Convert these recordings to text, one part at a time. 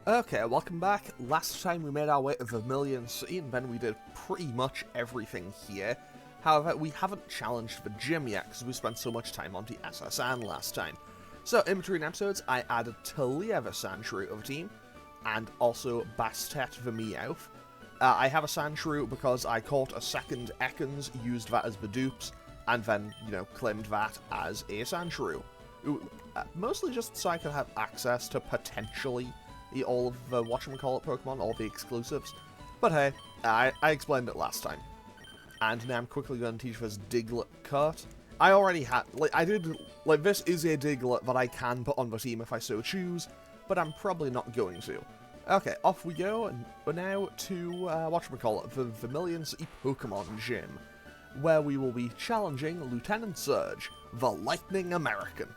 Okay, welcome back. Last time we made our way to Vermilion City, and then we did pretty much everything here. However, we haven't challenged the gym yet, because we spent so much time on the SSN last time. So, in between episodes, I added Talia the Sandshrew to the team, and also Bastet the Meowth. I have a Sandshrew because I caught a second Ekans, used that as the dupes, and then, claimed that as a Sandshrew. Mostly just so I could have access to potentially all of the whatchamacallit Pokemon, all the exclusives. But hey, I explained it last time. And now I'm quickly going to teach this Diglett cut. I already had, this is a Diglett that I can put on the team if I so choose, but I'm probably not going to. Okay, off we go, and we're now to, whatchamacallit, the Vermilion City Pokemon Gym, where we will be challenging Lieutenant Surge, the Lightning American,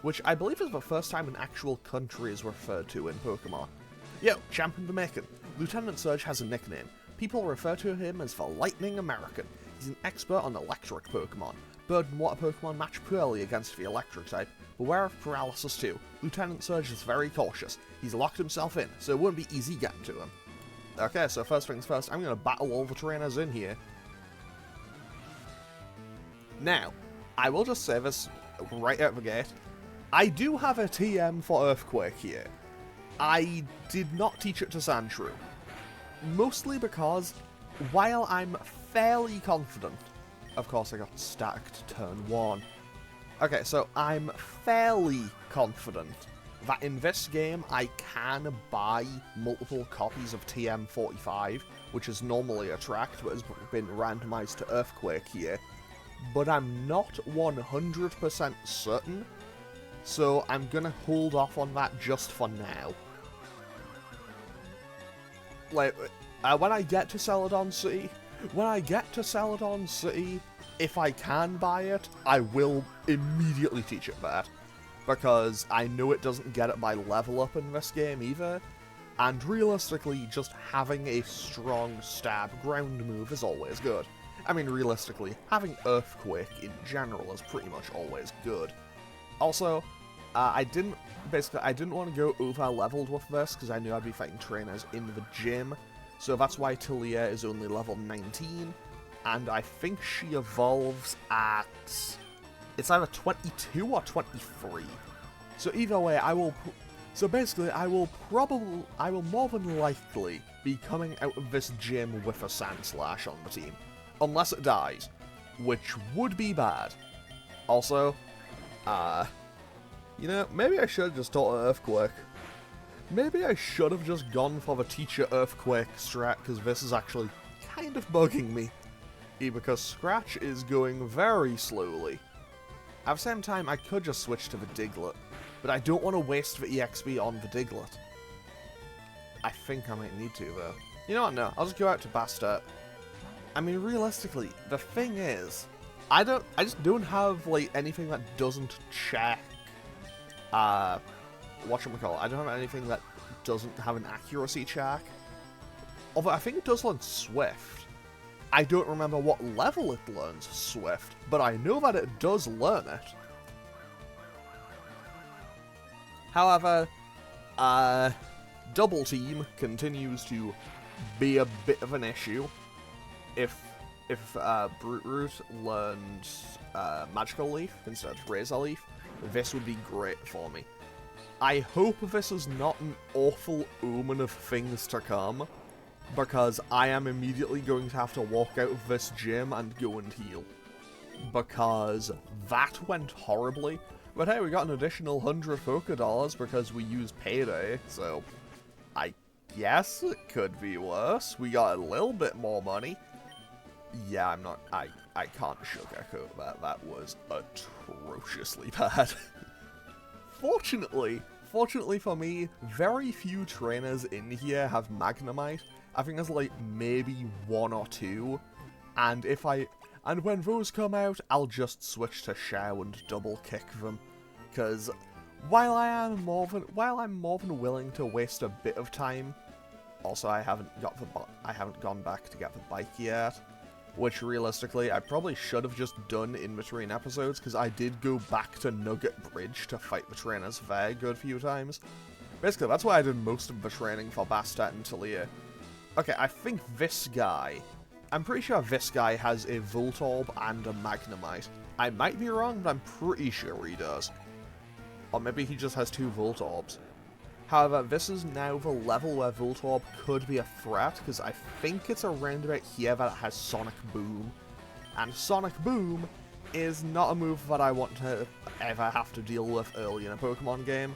which I believe is the first time an actual country is referred to in Pokemon. Yo, champion the making. Lieutenant Surge has a nickname. People refer to him as the Lightning American. He's an expert on electric Pokemon. Bird and water Pokemon match poorly against the electric type. Beware of paralysis too. Lieutenant Surge is very cautious. He's locked himself in, so it wouldn't be easy getting to him. Okay, so first things first, I'm going to battle all the trainers in here. Now, I will just say this right out the gate. I do have a TM for Earthquake here. I did not teach it to Sandshrew. Mostly because, while I'm fairly confident... Of course, I got stacked turn 1. Okay, so I'm fairly confident that in this game I can buy multiple copies of TM45, which is normally a tract but has been randomised to Earthquake here. But I'm not 100% certain, so I'm gonna hold off on that just for now. When I get to Celadon City, if I can buy it, I will immediately teach it that. Because I know it doesn't get it by level up in this game either, and realistically, just having a strong stab ground move is always good. I mean, realistically, having Earthquake in general is pretty much always good. Also, I didn't want to go over-leveled with this, because I knew I'd be fighting trainers in the gym, so that's why Talia is only level 19, and I think she evolves at... It's either 22 or 23. So either way, I will more than likely be coming out of this gym with a Sandslash on the team. Unless it dies, which would be bad. Also, maybe I should have just taught Earthquake. Maybe I should have just gone for the Teacher Earthquake strat, because this is actually kind of bugging me. Because Scratch is going very slowly. At the same time, I could just switch to the Diglett, but I don't want to waste the EXP on the Diglett. I think I might need to, though. You know what, no, I'll just go out to Bastet. I mean, realistically, the thing is, I just don't have, anything that doesn't check, whatchamacallit, I don't have anything that doesn't have an accuracy check. Although I think it does learn Swift. I don't remember what level it learns Swift, but I know that it does learn it. However, Double Team continues to be a bit of an issue. If Brute Root learns Magical Leaf instead of Razor Leaf, this would be great for me. I hope this is not an awful omen of things to come, because I am immediately going to have to walk out of this gym and go and heal. Because that went horribly. But hey, we got an additional 100 Pokédollars because we used Payday, so I guess it could be worse. We got a little bit more money. Yeah, I can't sugarcoat that. That was atrociously bad. Fortunately for me, very few trainers in here have Magnemite. I think there's maybe 1 or 2, and when those come out, I'll just switch to Shao and double kick them. Because while I'm more than willing to waste a bit of time, also I haven't gone back to get the bike yet, which realistically I probably should have just done in between episodes, because I did go back to Nugget Bridge to fight the trainers there a good few times. Basically, that's why I did most of the training for Bastet until here. Okay, I think this guy... I'm pretty sure this guy has a Voltorb and a Magnemite. I might be wrong, but I'm pretty sure he does. Or maybe he just has 2 Voltorbs. However, this is now the level where Voltorb could be a threat, because I think it's around about here that it has Sonic Boom. And Sonic Boom is not a move that I want to ever have to deal with early in a Pokemon game.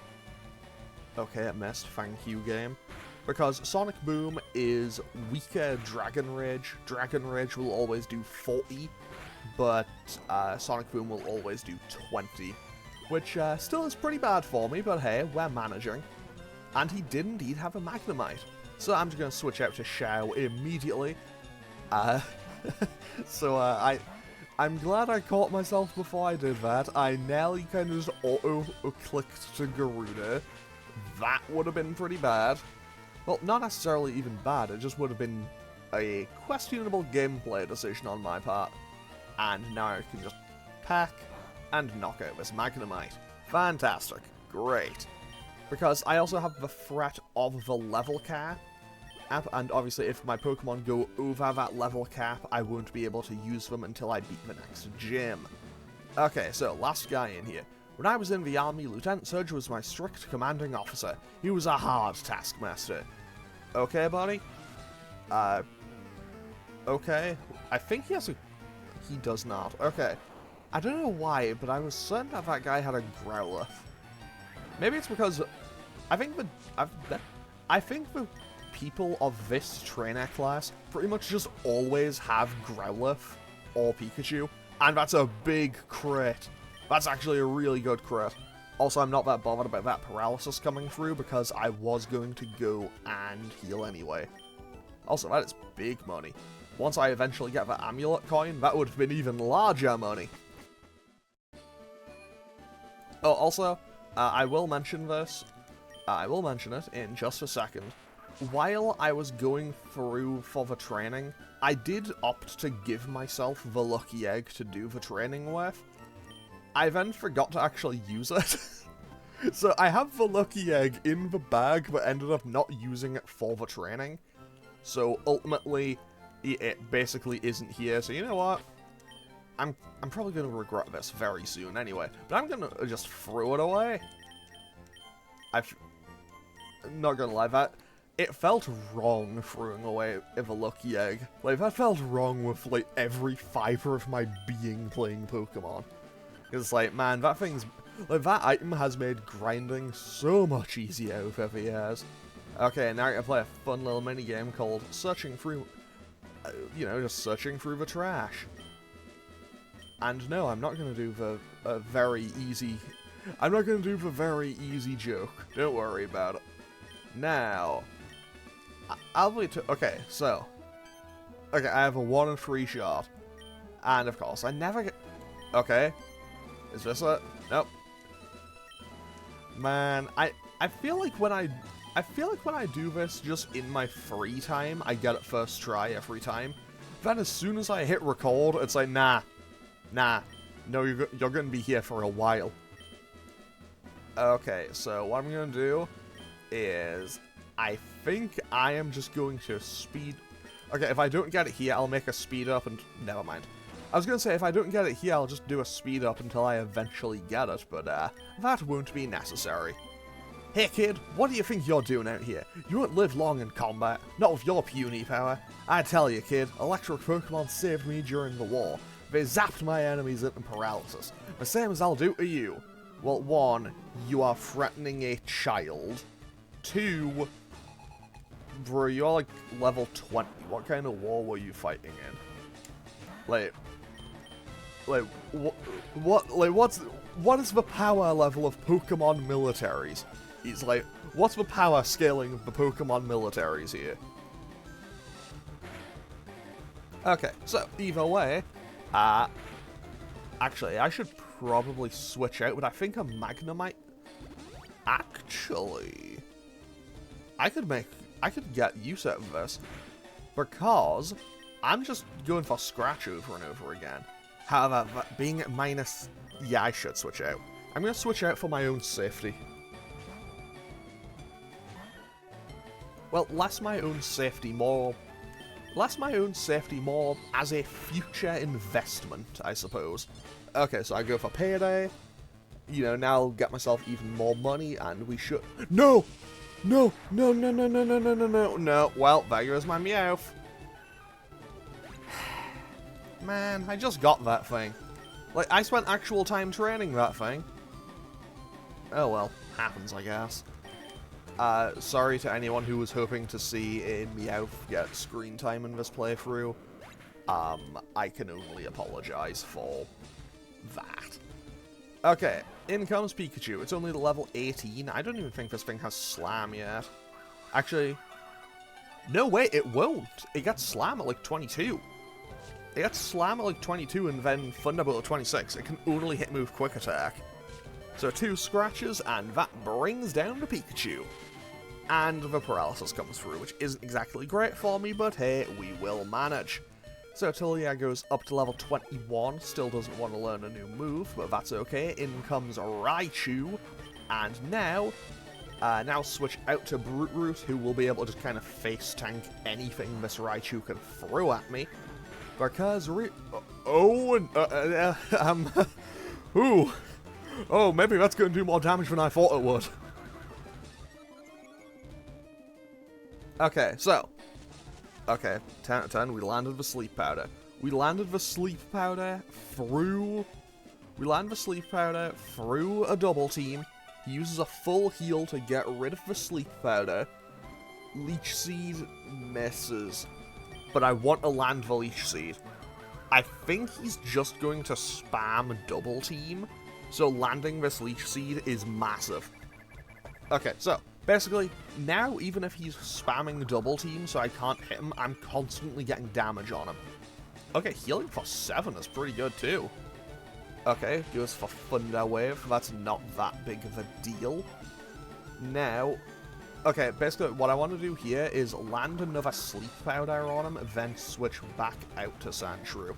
Okay, it missed. Thank you, game. Because Sonic Boom is weaker Dragon Rage. Dragon Rage will always do 40, but Sonic Boom will always do 20. Which still is pretty bad for me, but hey, we're managing. And he did indeed have a Magnemite. So I'm just going to switch out to Xiao immediately. I'm glad I caught myself before I did that. I nearly kind of just auto-clicked to Garuda. That would have been pretty bad. Well, not necessarily even bad, it just would have been a questionable gameplay decision on my part. And now I can just pack and knock out this Magnemite. Fantastic. Great. Because I also have the threat of the level cap, and obviously if my Pokemon go over that level cap, I won't be able to use them until I beat the next gym. Okay, so last guy in here. When I was in the army, Lieutenant Surge was my strict commanding officer. He was a hard taskmaster. Okay, buddy? Okay. I think he has a... He does not. Okay. I don't know why, but I was certain that that guy had a Growlithe. Maybe it's because... I think the people of this trainer class pretty much just always have Growlithe or Pikachu. And that's a big crit. That's actually a really good crit. Also, I'm not that bothered about that paralysis coming through because I was going to go and heal anyway. Also, that is big money. Once I eventually get the amulet coin, that would have been even larger money. Oh, also, I will mention this. I will mention it in just a second. While I was going through for the training, I did opt to give myself the lucky egg to do the training with. I then forgot to actually use it. So I have the lucky egg in the bag, but ended up not using it for the training. So ultimately, it basically isn't here. So you know what? I'm probably going to regret this very soon anyway. But I'm going to just throw it away. I'm not going to lie, that it felt wrong throwing away the lucky egg. Like, that felt wrong with, like, every fiber of my being playing Pokemon. It's like, man, that thing's... Like, that item has made grinding so much easier over the years. Okay, now I can play a fun little mini-game called Searching Through... you know, just searching through the trash. And no, I'm not going to do the very easy... I'm not going to do the very easy joke. Don't worry about it. Now... I'll wait to... Okay, so... Okay, I have a 1 in 3 shot. And of course, I never get... Okay. Is this it? Nope. Man, I feel like when I do this just in my free time, I get it first try every time. Then as soon as I hit record, it's like, nah. No, you're going to be here for a while. Okay, so what I'm going to do is, I think I am just going to speed... Okay, if I don't get it here, I'll make a speed up and... Never mind. I was going to say, if I don't get it here, I'll just do a speed up until I eventually get it, but that won't be necessary. Hey kid, what do you think you're doing out here? You won't live long in combat, not with your puny power. I tell you kid, electric Pokemon saved me during the war. They zapped my enemies into paralysis, the same as I'll do to you. Well, 1, you are threatening a child. 2, bro, you're like level 20. What kind of war were you fighting in? What is the power level of Pokemon militaries? He's like, what's the power scaling of the Pokemon militaries here? Okay, so either way, actually, I should probably switch out, but I think a Magnemite... Actually... I could get use out of this, because I'm just going for Scratch over and over again. However, being at minus... Yeah, I should switch out. I'm going to switch out for my own safety. well, less my own safety, more as a future investment, I suppose. Okay, so I go for payday. You know, now I'll get myself even more money, and we should... No! No! No, no, no, no, no, no, no, no, no. Well, there goes my Meowth. Man, I just got that thing. Like, I spent actual time training that thing. Oh well, happens, I guess. Sorry to anyone who was hoping to see a Meowth get screen time in this playthrough. I can only apologize for that. Okay, in comes Pikachu. It's only level 18. I don't even think this thing has Slam yet. Actually, no, wait, it won't. It gets Slam at like 22. It gets Slam at like 22 and then Thunderbolt at 26. It can only hit move Quick Attack. So 2 scratches, and that brings down the Pikachu. And the Paralysis comes through, which isn't exactly great for me, but hey, we will manage. So Tilia goes up to level 21, still doesn't want to learn a new move, but that's okay. In comes Raichu, and now switch out to Brute Root, who will be able to just kind of face tank anything this Raichu can throw at me. Because oh, maybe that's going to do more damage than I thought it would. Okay, so. Okay, 10 out of 10, we landed the Sleep Powder. We landed the Sleep Powder through a double team. He uses a full heal to get rid of the Sleep Powder. Leech Seed misses. But I want to land the Leech Seed. I think he's just going to spam double team. So landing this Leech Seed is massive. Okay, so basically, now even if he's spamming double team so I can't hit him, I'm constantly getting damage on him. Okay, healing for 7 is pretty good too. Okay, goes for Thunder Wave. That's not that big of a deal. Now, okay, basically what I want to do here is land another Sleep Powder on him, then switch back out to Sandshrew.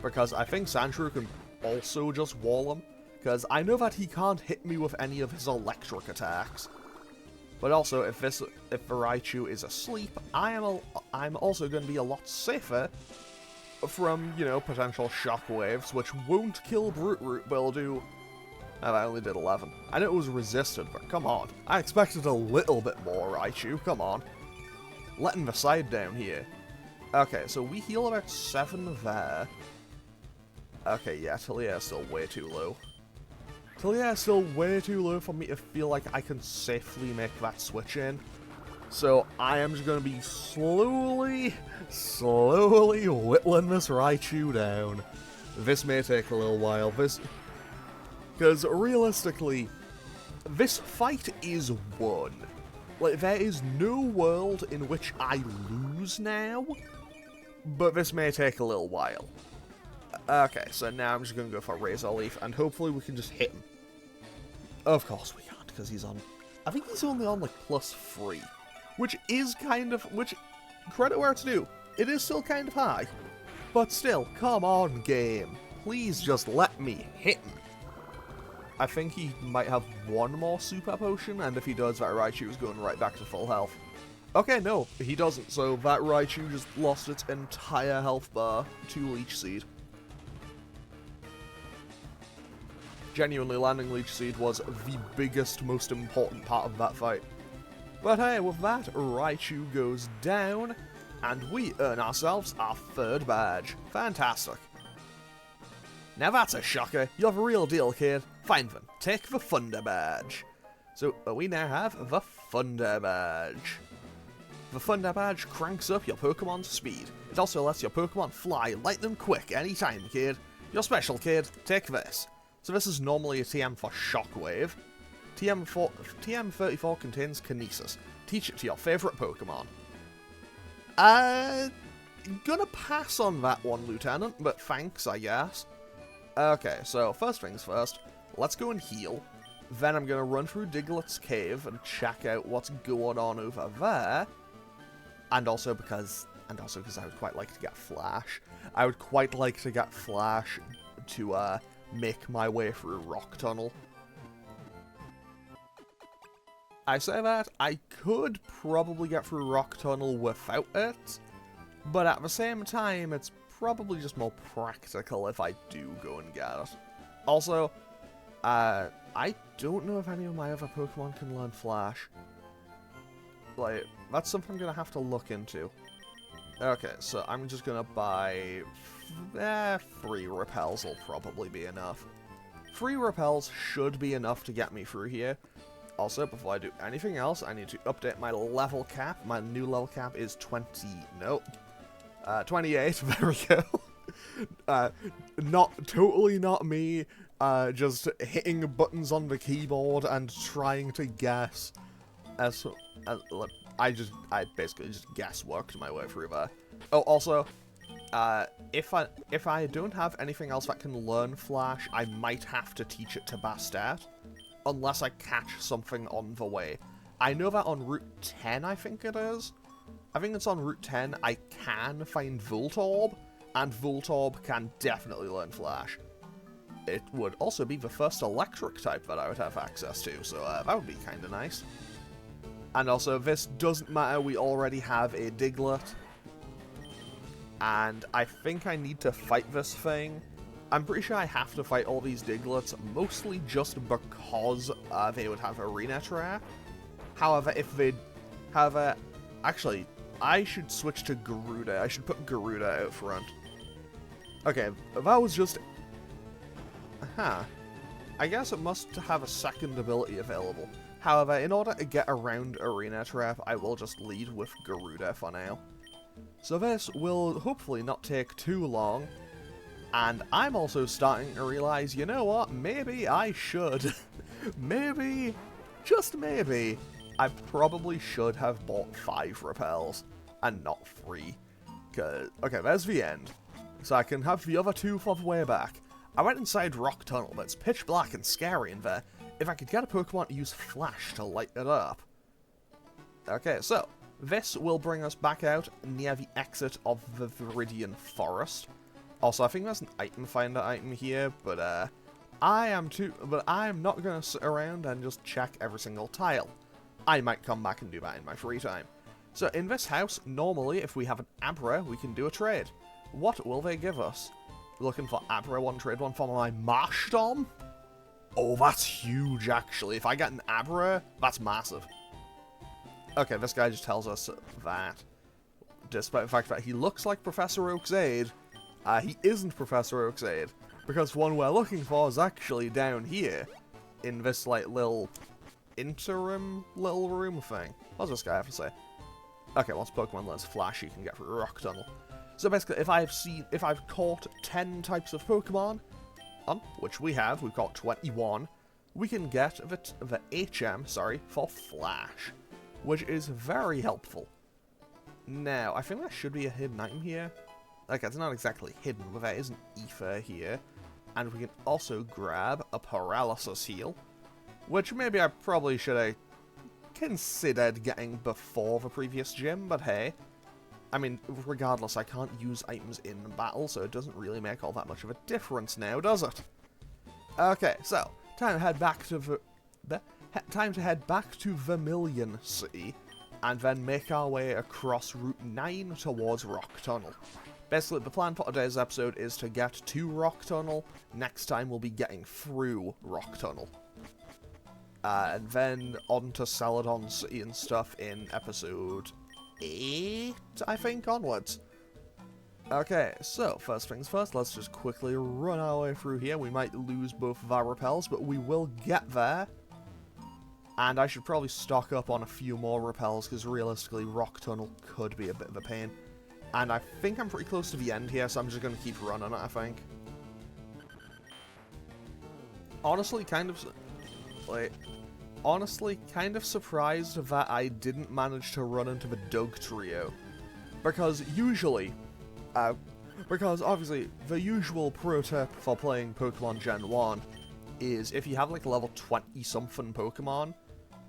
Because I think Sandshrew can also just wall him, because I know that he can't hit me with any of his electric attacks. But also, if the Raichu is asleep, I'm also going to be a lot safer from, you know, potential shockwaves, which won't kill Brute Root, but will do... Oh, I only did 11. I know it was resisted, but come on. I expected a little bit more, Raichu, come on. Letting the side down here. Okay, so we heal about 7 there. Okay, yeah, Tilia is still way too low. Tilia is still way too low for me to feel like I can safely make that switch in. So I am just going to be slowly whittling this Raichu down. This may take a little while. Because realistically, this fight is won. Like, there is no world in which I lose now. But this may take a little while. Okay, so now I'm just going to go for Razor Leaf, and hopefully we can just hit him. Of course we can't, because he's on... I think he's only on, like, +3. Which is kind of... Which, credit where it's due, it is still kind of high. But still, come on, game. Please just let me hit him. I think he might have 1 more Super Potion, and if he does, that Raichu is going right back to full health. Okay, no, he doesn't, so that Raichu just lost its entire health bar to Leech Seed. Genuinely, landing Leech Seed was the biggest, most important part of that fight. But hey, with that, Raichu goes down, and we earn ourselves our 3rd badge. Fantastic. Now that's a shocker. You're the real deal, kid. Fine then, take the Thunder Badge. So, we now have the Thunder Badge. The Thunder Badge cranks up your Pokemon's speed. It also lets your Pokemon fly lightning quick anytime, kid. You're special, kid. Take this. So this is normally a TM for Shockwave. TM34 contains Kinesis. Teach it to your favourite Pokemon. Gonna pass on that one, Lieutenant, but thanks, I guess. Okay, so first things first, let's go and heal. Then I'm gonna run through Diglett's cave and check out what's going on over there. And also because I would quite like to get Flash. I would quite like to get Flash to make my way through Rock Tunnel. I say that, I could probably get through Rock Tunnel without it, but at the same time, it's probably just more practical if I do go and get it. Also, I don't know if any of my other Pokemon can learn Flash. Like, that's something I'm gonna have to look into. Okay, so I'm just gonna buy... 3 repels will probably be enough. 3 repels should be enough to get me through here. Also, before I do anything else, I need to update my level cap. My new level cap is 28, there we go. Totally not me, just hitting buttons on the keyboard and trying to guess. I basically just guessworked my way through there. Oh, also, if I don't have anything else that can learn Flash, I might have to teach it to Bastet, unless I catch something on the way. I know that on Route 10, I think it is. I think it's on Route 10, I can find Voltorb, and Voltorb can definitely learn Flash. It would also be the first electric type that I would have access to, so that would be kind of nice. And also, this doesn't matter, we already have a Diglett. And I think I need to fight this thing. I'm pretty sure I have to fight all these Digletts, mostly just because they would have Arena Trap. However, actually, I should switch to Garuda. I should put Garuda out front. Okay, that was just... I guess it must have a second ability available. However, in order to get around Arena Trap, I will just lead with Garuda for now. So this will hopefully not take too long. And I'm also starting to realize, you know what, maybe I should. Maybe, just maybe, I probably should have bought 5 repels and not 3. Okay, there's the end. So I can have the other 2 for the way back. I went inside Rock Tunnel, but it's pitch black and scary in there. If I could get a Pokemon to use Flash to light it up. Okay, so this will bring us back out near the exit of the Viridian Forest. Also, I think there's an item finder item here, but I am not going to sit around and just check every single tile. I might come back and do that in my free time. So in this house, normally if we have an Abra, we can do a trade. What will they give us? Looking for Abra 1, trade 1 for my Marshtomp? Oh, that's huge, actually. If I get an Abra, that's massive. Okay, this guy just tells us that, despite the fact that he looks like Professor Oak's aide, he isn't Professor Oak's aide, because one we're looking for is actually down here, in this, like, little interim little room thing. What does this guy have to say? Okay, once Pokemon learns Flash, you can get through Rock Tunnel. So basically, if I've caught 10 types of Pokemon, which we've caught 21, we can get the HM, for Flash, which is very helpful. Now, I think there should be a hidden item here. Okay, it's not exactly hidden, but there is an ether here. And we can also grab a paralysis heal, which maybe I probably should have considered getting before the previous gym, but hey. I mean, regardless, I can't use items in battle, so it doesn't really make all that much of a difference now, does it? Okay, so, time to head back to Vermilion City, and then make our way across Route 9 towards Rock Tunnel. Basically, the plan for today's episode is to get to Rock Tunnel. Next time, we'll be getting through Rock Tunnel. And then on to Celadon City and stuff in episode 8, I think, onwards. Okay, so first things first, let's just quickly run our way through here. We might lose both of our repels, but we will get there. And I should probably stock up on a few more repels, because realistically, Rock Tunnel could be a bit of a pain. And I think I'm pretty close to the end here, so I'm just going to keep running it, I think. Honestly, kind of surprised that I didn't manage to run into the Doug trio. Because obviously, the usual pro tip for playing Pokemon Gen 1 is if you have like a level 20-something Pokemon,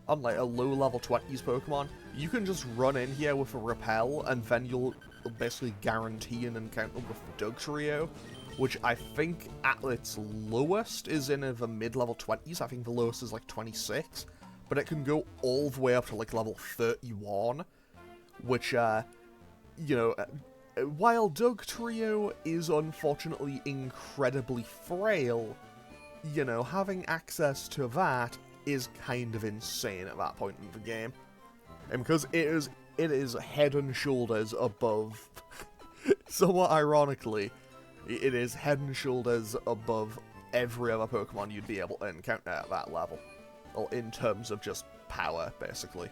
on like a low level 20s Pokemon, you can just run in here with a repel and then you'll basically guarantee an encounter with the Doug trio, which I think at its lowest is in the mid-level 20s. I think the lowest is like 26. but it can go all the way up to, like, level 31, which, you know, while Doug Trio is unfortunately incredibly frail, you know, having access to that is kind of insane at that point in the game. And because it is head and shoulders above, somewhat ironically, it is head and shoulders above every other Pokemon you'd be able to encounter at that level. Well, in terms of just power, basically.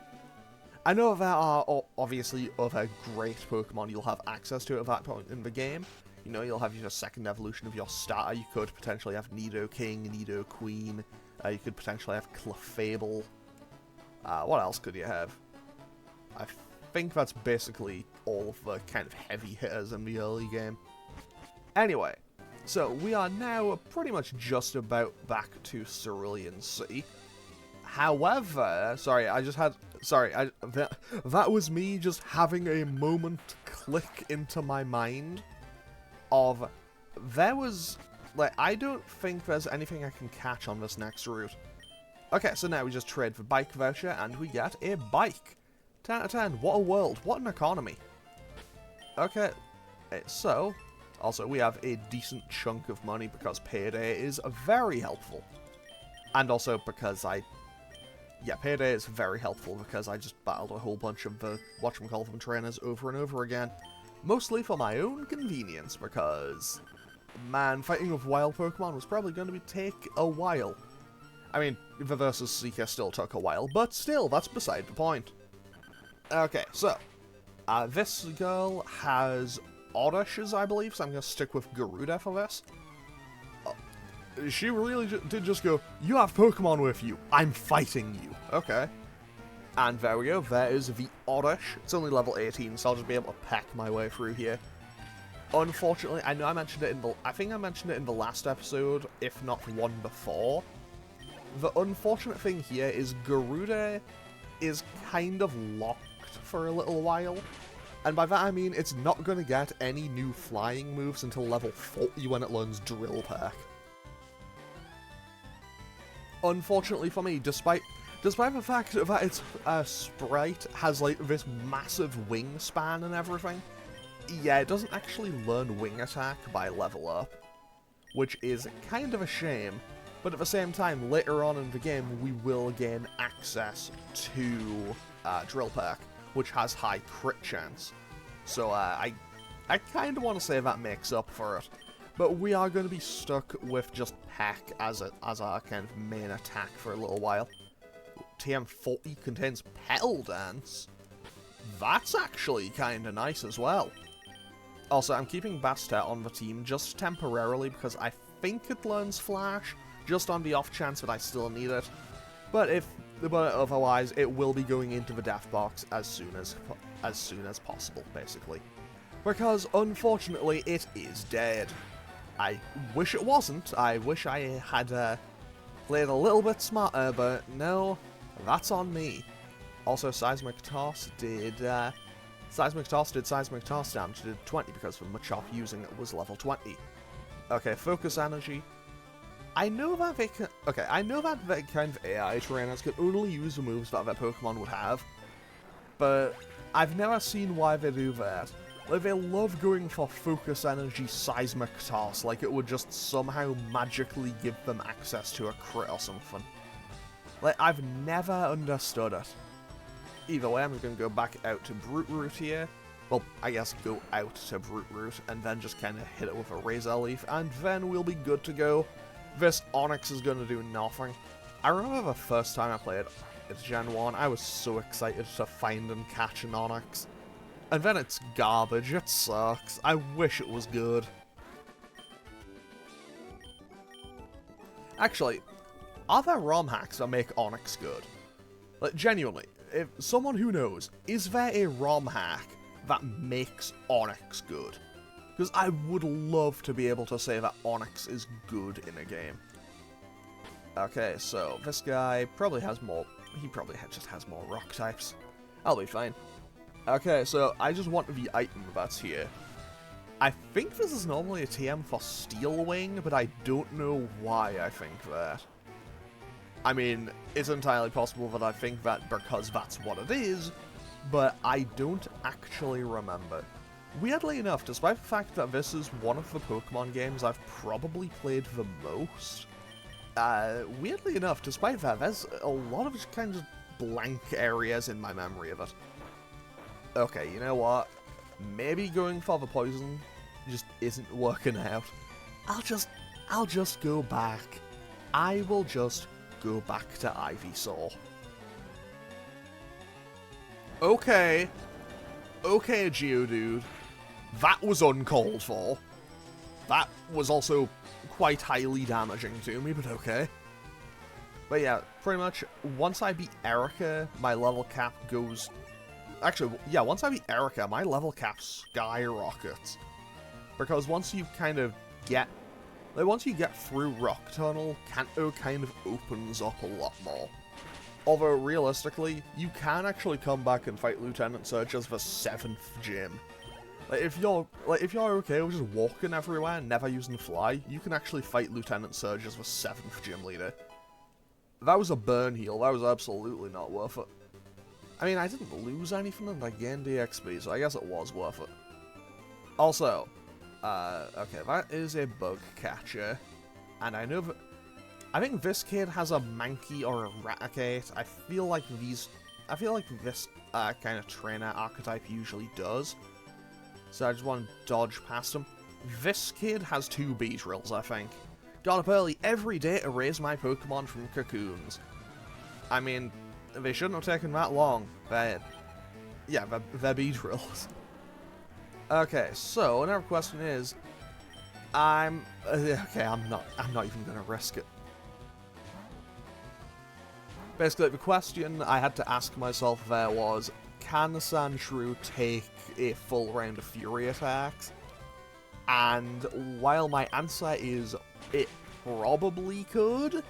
I know there are obviously other great Pokemon you'll have access to at that point in the game. You know, you'll have your second evolution of your starter. You could potentially have Nidoking, Nidoqueen. You could potentially have Clefable. What else could you have? I think that's basically all of the kind of heavy hitters in the early game. Anyway, so we are now pretty much just about back to Vermilion City. However, that was me just having a moment click into my mind of, I don't think there's anything I can catch on this next route. Okay, so now we just trade the bike voucher and we get a bike. 10 out of 10, what a world, what an economy. Okay, so, also we have a decent chunk of money because payday is very helpful. And also because payday is very helpful because I just battled a whole bunch of the whatchamacallit trainers over and over again. Mostly for my own convenience because, man, fighting with wild Pokemon was probably going to take a while. I mean, the Versus Seeker still took a while, but still, that's beside the point. Okay, so, this girl has Oddishes, I believe, so I'm going to stick with Garuda for this. She really did just go, you have Pokemon with you, I'm fighting you. Okay. And there we go, there is the Oddish. It's only level 18, so I'll just be able to peck my way through here. Unfortunately, I know I mentioned it I think I mentioned it in the last episode, if not one before. The unfortunate thing here is Garuda is kind of locked for a little while. And by that I mean it's not going to get any new flying moves until level 40 when it learns Drill Peck. Unfortunately for me, despite the fact that its sprite has like this massive wingspan and everything, yeah, it doesn't actually learn Wing Attack by level up, which is kind of a shame. But at the same time, later on in the game, we will gain access to Drill Peck, which has high crit chance. So I kind of want to say that makes up for it. But we are going to be stuck with just Peck as our kind of main attack for a little while. TM40 contains Petal Dance. That's actually kind of nice as well. Also, I'm keeping Bastet on the team just temporarily because I think it learns Flash, just on the off chance that I still need it. But otherwise, it will be going into the Death Box as soon as possible, basically. Because, unfortunately, it is dead. I wish it wasn't. I wish I had played a little bit smarter, but no, that's on me. Also, Seismic Toss did Seismic Toss damage, did 20 because the Machop using it was level 20. Okay, Focus Energy. I know that the kind of AI trainers can only use the moves that their Pokemon would have, but I've never seen why they do that. Like, they love going for Focus Energy Seismic Toss, like it would just somehow magically give them access to a crit or something. Like, I've never understood it. Either way, I'm going to go back out to Brute Root here. Well, I guess go out to Brute Root, and then just kind of hit it with a Razor Leaf, and then we'll be good to go. This Onix is going to do nothing. I remember the first time I played it's Gen 1, I was so excited to find and catch an Onix. And then it's garbage, it sucks. I wish it was good. Actually, are there ROM hacks that make Onix good? Like, genuinely, if someone who knows, is there a ROM hack that makes Onix good? Because I would love to be able to say that Onix is good in a game. Okay, so this guy probably has more... He probably just has more rock types. I'll be fine. Okay, so I just want the item that's here. I think this is normally a TM for Steel Wing, but I don't know why I think that. I mean, it's entirely possible that I think that because that's what it is, but I don't actually remember. Weirdly enough, despite the fact that this is one of the Pokemon games I've probably played the most, weirdly enough, despite that, there's a lot of kind of blank areas in my memory of it. Okay, you know what? Maybe going for the poison just isn't working out. I'll just go back. I will just go back to Ivysaur. Okay. Okay, Geodude. That was uncalled for. That was also quite highly damaging to me, but okay. But yeah, pretty much, once I beat Erica, my level cap goes... Actually, yeah, once I beat Erica, my level cap skyrockets. Because once you kind of get... Like, once you get through Rock Tunnel, Kanto kind of opens up a lot more. Although, realistically, you can actually come back and fight Lieutenant Surge as the 7th gym. If you're okay with just walking everywhere and never using Fly, you can actually fight Lieutenant Surge as the 7th gym leader. That was a burn heal, that was absolutely not worth it. I mean, I didn't lose anything and I gained EXP, so I guess it was worth it. Also, okay, that is a bug catcher, and I know that... I think this kid has a Mankey or a Raticate. I feel like this kind of trainer archetype usually does. So I just want to dodge past him. This kid has 2 Beedrills, I think. Got up early every day to raise my Pokemon from cocoons. I mean, they shouldn't have taken that long. They're Beedrills. Okay, so another question is, I'm not even gonna risk it. Basically, the question I had to ask myself there was, can Sandshrew take a full round of Fury attacks? And while my answer is it probably could,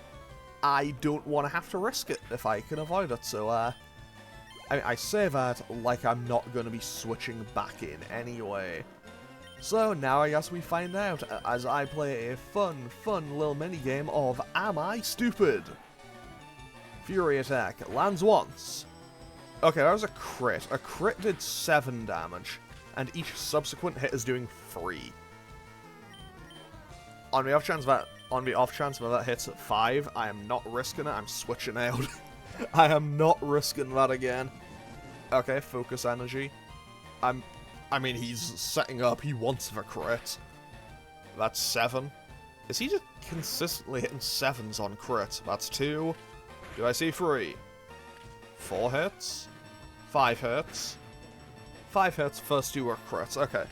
I don't want to have to risk it if I can avoid it. So, I say that like I'm not going to be switching back in anyway. So now I guess we find out as I play a fun little minigame of Am I Stupid? Fury attack lands once. Okay, that was a crit. A crit did 7 damage, and each subsequent hit is doing 3. On the off chance that that hits at 5, I am not risking it. I'm switching out. I am not risking that again. Okay, focus energy. I mean, he's setting up. He wants the crit. That's 7. Is he just consistently hitting 7s on crit? That's 2. Do I see 3? 4 hits? 5 hits? 5 hits, first 2 are crits. Okay.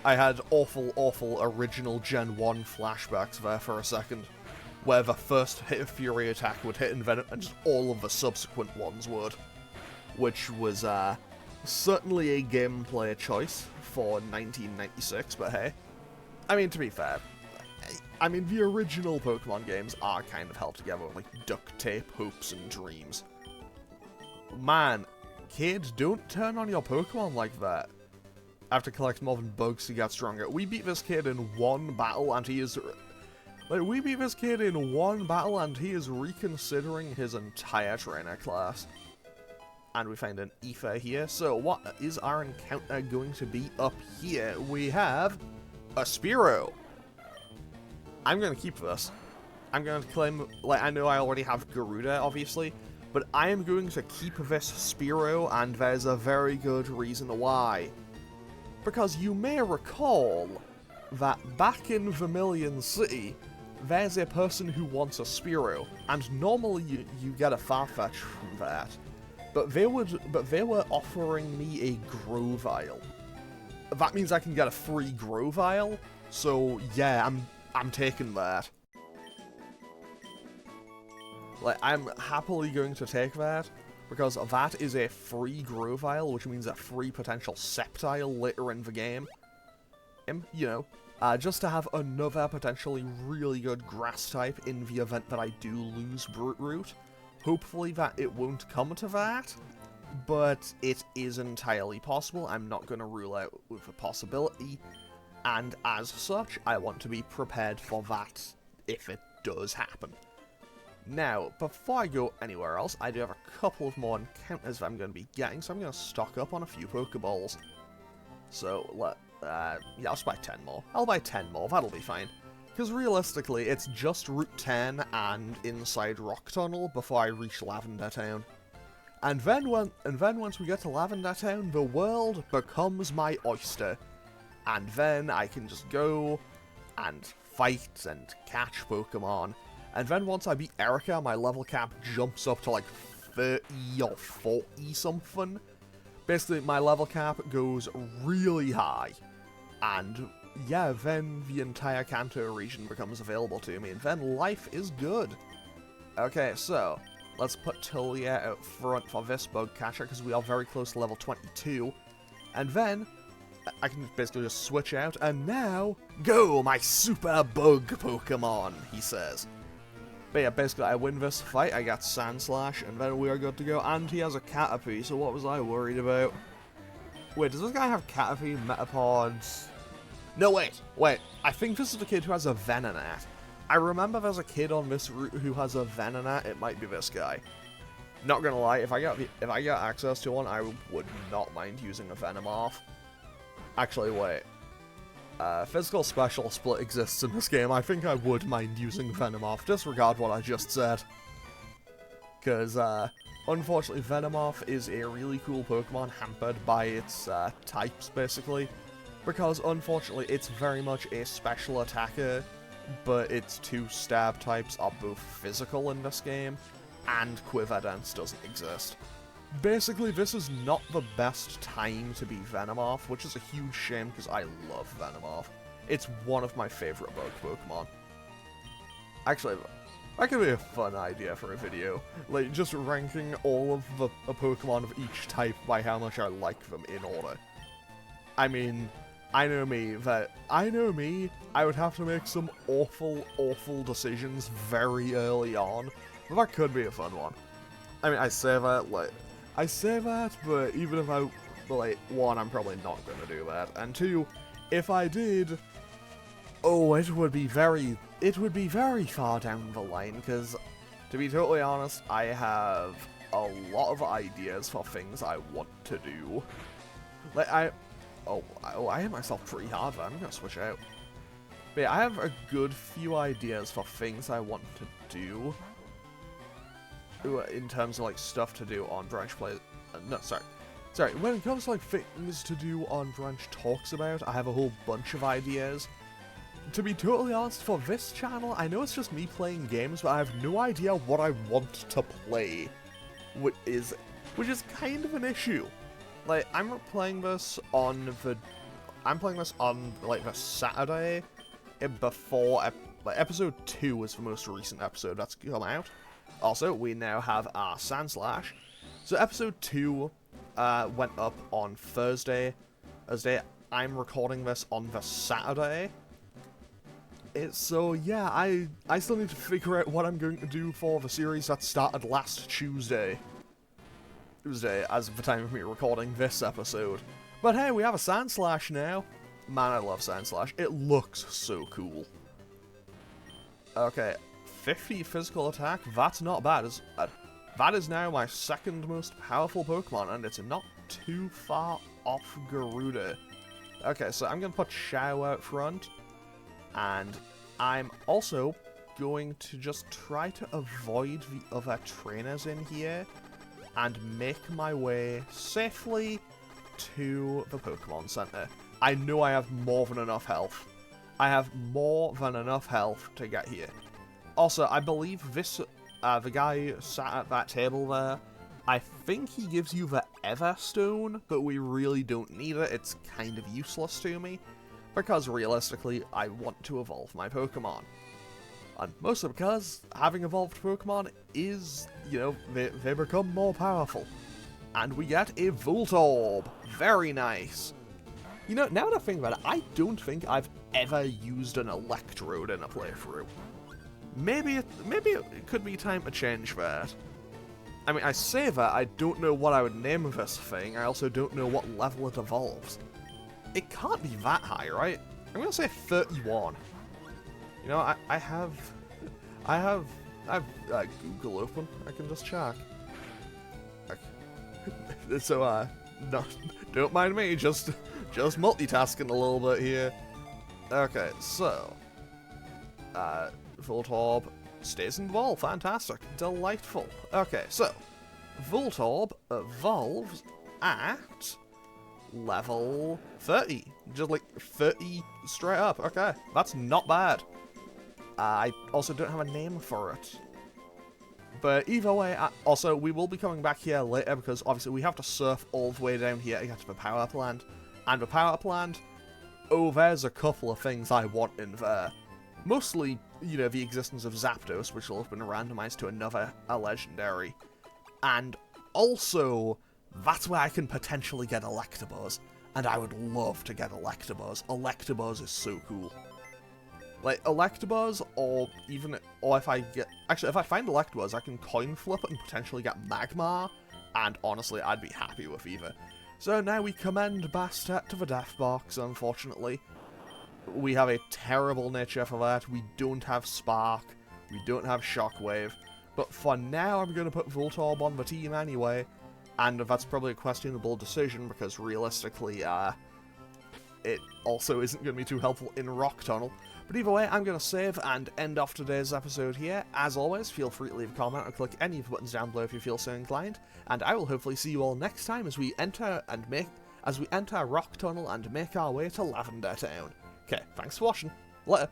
I had awful original Gen 1 flashbacks there for a second, where the first hit of Fury attack would hit and just all of the subsequent ones would. Which was, certainly a gameplay choice for 1996, but hey. I mean, to be fair, I mean, the original Pokemon games are kind of held together with, like, duct tape, hopes, and dreams. Man, kids, don't turn on your Pokemon like that. Have to collect more than bugs to get stronger. We beat this kid in one battle, and he is... Like, we beat this kid in one battle, and he is reconsidering his entire trainer class. And we find an Ether here. So what is our encounter going to be up here? We have a Spearow. I'm going to keep this. I'm going to claim, like, I know I already have Garuda, obviously, but I am going to keep this Spearow, and there's a very good reason why. Because you may recall that back in Vermilion City, there's a person who wants a Spearow, and normally you get a Farfetch from that. But they were offering me a Grovyle. That means I can get a free Grovyle, so yeah, I'm taking that. Like, I'm happily going to take that, because that is a free Grovyle, which means a free potential Sceptile later in the game. You know, just to have another potentially really good Grass type in the event that I do lose Brute Root. Hopefully that it won't come to that, but it is entirely possible. I'm not going to rule out with a possibility, and as such, I want to be prepared for that if it does happen. Now, before I go anywhere else, I do have a couple of more encounters that I'm going to be getting, so I'm going to stock up on a few Pokeballs. So, yeah, I'll just buy 10 more. I'll buy 10 more, that'll be fine. Because realistically, it's just Route 10 and inside Rock Tunnel before I reach Lavender Town. And then once we get to Lavender Town, the world becomes my oyster. And then I can just go and fight and catch Pokemon. And then once I beat Erica, my level cap jumps up to like 30 or 40 something. Basically, my level cap goes really high. And yeah, then the entire Kanto region becomes available to me, and then life is good. Okay, so let's put Tilia out front for this bug catcher, because we are very close to level 22. And then I can basically just switch out, and now, go, my super bug Pokemon, he says. But yeah, basically I win this fight, I got Sandslash, and then we are good to go, and he has a Caterpie, so what was I worried about? Wait, does this guy have Caterpie, Metapods? No, wait, I think this is the kid who has a Venonat. I remember there's a kid on this route who has a Venonat, it might be this guy. Not gonna lie, if I got access to one, I would not mind using a Venomoth. Actually, wait. Physical Special Split exists in this game. I think I would mind using Venomoth. Disregard what I just said. Because, unfortunately, Venomoth is a really cool Pokemon hampered by its types, basically. Because, unfortunately, it's very much a special attacker, but its two stab types are both physical in this game, and Quiver Dance doesn't exist. Basically, this is not the best time to be Venomoth, which is a huge shame because I love Venomoth. It's one of my favourite bug Pokemon. Actually, that could be a fun idea for a video. Like, just ranking all of the Pokemon of each type by how much I like them in order. I mean, I know me, I would have to make some awful, awful decisions very early on, but that could be a fun one. I mean, I say that, but even if I, like, one, I'm probably not gonna do that, and two, if I did, oh, it would be very far down the line, because, to be totally honest, I have a lot of ideas for things I want to do. Like, I hit myself pretty hard there, I'm gonna switch out. But yeah, I have a good few ideas for things I want to do. In terms of, like, stuff to do on Branch Play... no, sorry, when it comes to, like, things to do on Branch Talks About, I have a whole bunch of ideas. To be totally honest, for this channel, I know it's just me playing games, but I have no idea what I want to play. Which is kind of an issue. Like, I'm playing this on, like, the Saturday before... like, episode 2 is the most recent episode that's come out. Also, we now have our Sandslash. So episode 2 went up on Thursday. I'm recording this on the Saturday. So yeah, I still need to figure out what I'm going to do for the series that started last Tuesday, as of the time of me recording this episode. But hey, we have a Sandslash now. Man, I love Sandslash. It looks so cool. Okay. 50 physical attack, that's not bad. That is now my second most powerful Pokemon, and it's not too far off Garuda. Okay, so I'm going to put Shao out front, and I'm also going to just try to avoid the other trainers in here, and make my way safely to the Pokemon Center. I know I have more than enough health. I have more than enough health to get here. Also, I believe this, the guy sat at that table there, I think he gives you the Everstone, but we really don't need it, it's kind of useless to me, because realistically, I want to evolve my Pokemon. And mostly because having evolved Pokemon is, you know, they become more powerful. And we get a Voltorb, very nice. You know, now that I think about it, I don't think I've ever used an Electrode in a playthrough. Maybe it could be time to change that. I mean, I say that, I don't know what I would name this thing, I also don't know what level it evolves. It can't be that high, right? I'm gonna say 31. You know, I have I have Google open. I can just check. Okay. So, no, don't mind me, just multitasking a little bit here. Okay, so, Voltorb stays in the ball. Fantastic. Delightful. Okay, so, Voltorb evolves at level 30. Just like 30 straight up. Okay, that's not bad. I also don't have a name for it. But either way, also, we will be coming back here later because obviously we have to surf all the way down here to get to the power plant. And the power plant, oh, there's a couple of things I want in there. Mostly, you know, the existence of Zapdos, which will have been randomized to another legendary. And also, that's where I can potentially get Electabuzz. And I would love to get Electabuzz. Electabuzz is so cool. Like, Electabuzz, or if I get... Actually, if I find Electabuzz, I can coin flip it and potentially get Magmar, and honestly, I'd be happy with either. So now we commend Bastet to the death box, unfortunately. We have a terrible nature for that. We don't have Spark. We don't have Shockwave. But for now, I'm going to put Voltorb on the team anyway, and that's probably a questionable decision, because realistically, it also isn't going to be too helpful in Rock Tunnel. But either way, I'm going to save and end off today's episode here. As always, feel free to leave a comment or click any of the buttons down below if you feel so inclined. And I will hopefully see you all next time as we enter Rock Tunnel and make our way to Lavender Town. Okay, thanks for watching. Later.